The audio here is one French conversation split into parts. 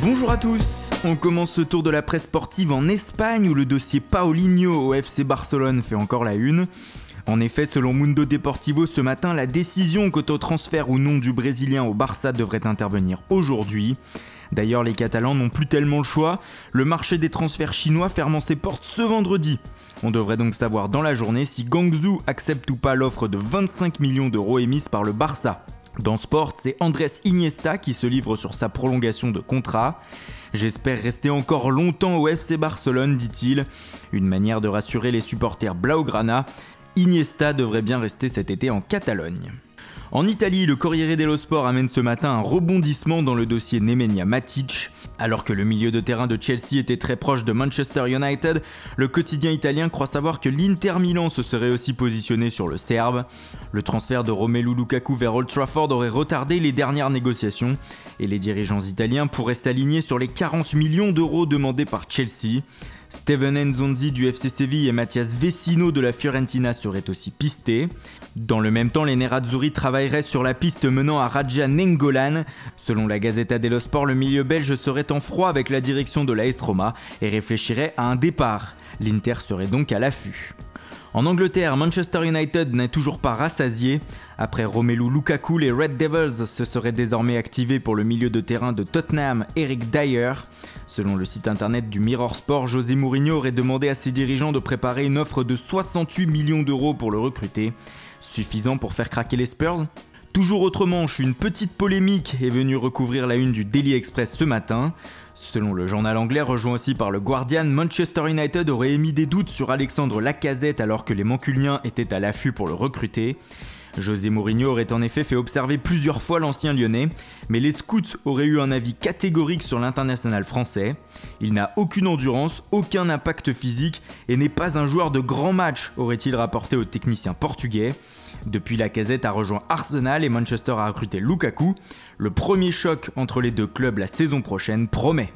Bonjour à tous, on commence ce tour de la presse sportive en Espagne où le dossier Paulinho au FC Barcelone fait encore la une. En effet, selon Mundo Deportivo ce matin, la décision quant au transfert ou non du Brésilien au Barça devrait intervenir aujourd'hui. D'ailleurs, les Catalans n'ont plus tellement le choix, le marché des transferts chinois fermant ses portes ce vendredi. On devrait donc savoir dans la journée si Guangzhou accepte ou pas l'offre de 25 millions d'euros émise par le Barça. Dans Sport, c'est Andrés Iniesta qui se livre sur sa prolongation de contrat. J'espère rester encore longtemps au FC Barcelone, dit-il. Une manière de rassurer les supporters blaugrana. Iniesta devrait bien rester cet été en Catalogne. En Italie, le Corriere dello Sport amène ce matin un rebondissement dans le dossier Nemanja Matic. Alors que le milieu de terrain de Chelsea était très proche de Manchester United, le quotidien italien croit savoir que l'Inter Milan se serait aussi positionné sur le Serbe. Le transfert de Romelu Lukaku vers Old Trafford aurait retardé les dernières négociations et les dirigeants italiens pourraient s'aligner sur les 40 millions d'euros demandés par Chelsea. Steven Nzonzi du FC Séville et Mathias Vecino de la Fiorentina seraient aussi pistés. Dans le même temps, les Nerazzurri travailleraient sur la piste menant à Radja Nainggolan. Selon la Gazzetta dello Sport, le milieu belge serait en froid avec la direction de l'AS Roma et réfléchirait à un départ. L'Inter serait donc à l'affût. En Angleterre, Manchester United n'est toujours pas rassasié. Après Romelu Lukaku, les Red Devils se seraient désormais activés pour le milieu de terrain de Tottenham, Eric Dyer. Selon le site internet du Mirror Sport, José Mourinho aurait demandé à ses dirigeants de préparer une offre de 68 millions d'euros pour le recruter. Suffisant pour faire craquer les Spurs ? Toujours autrement, une petite polémique est venue recouvrir la une du Daily Express ce matin. Selon le journal anglais rejoint aussi par le Guardian, Manchester United aurait émis des doutes sur Alexandre Lacazette alors que les Manculiens étaient à l'affût pour le recruter. José Mourinho aurait en effet fait observer plusieurs fois l'ancien lyonnais, mais les scouts auraient eu un avis catégorique sur l'international français. Il n'a aucune endurance, aucun impact physique et n'est pas un joueur de grand match, aurait-il rapporté au technicien portugais. Depuis, Lacazette a rejoint Arsenal et Manchester a recruté Lukaku. Le premier choc entre les deux clubs la saison prochaine promet.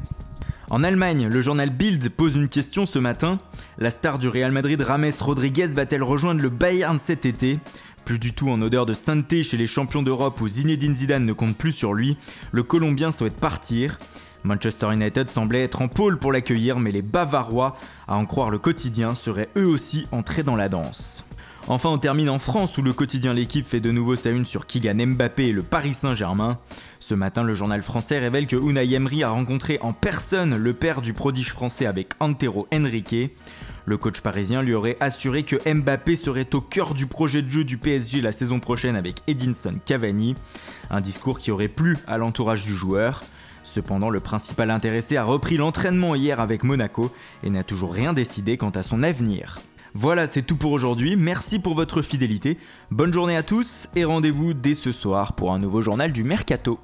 En Allemagne, le journal Bild pose une question ce matin. La star du Real Madrid, James Rodriguez, va-t-elle rejoindre le Bayern cet été ? Plus du tout en odeur de sainteté chez les champions d'Europe où Zinedine Zidane ne compte plus sur lui, le Colombien souhaite partir. Manchester United semblait être en pôle pour l'accueillir, mais les Bavarois, à en croire le quotidien, seraient eux aussi entrés dans la danse. Enfin, on termine en France où le quotidien L'Équipe fait de nouveau sa une sur Kylian Mbappé et le Paris Saint-Germain. Ce matin, le journal français révèle que Unai Emery a rencontré en personne le père du prodige français avec Antero Henrique. Le coach parisien lui aurait assuré que Mbappé serait au cœur du projet de jeu du PSG la saison prochaine avec Edinson Cavani. Un discours qui aurait plu à l'entourage du joueur. Cependant, le principal intéressé a repris l'entraînement hier avec Monaco et n'a toujours rien décidé quant à son avenir. Voilà, c'est tout pour aujourd'hui, merci pour votre fidélité, bonne journée à tous et rendez-vous dès ce soir pour un nouveau journal du Mercato.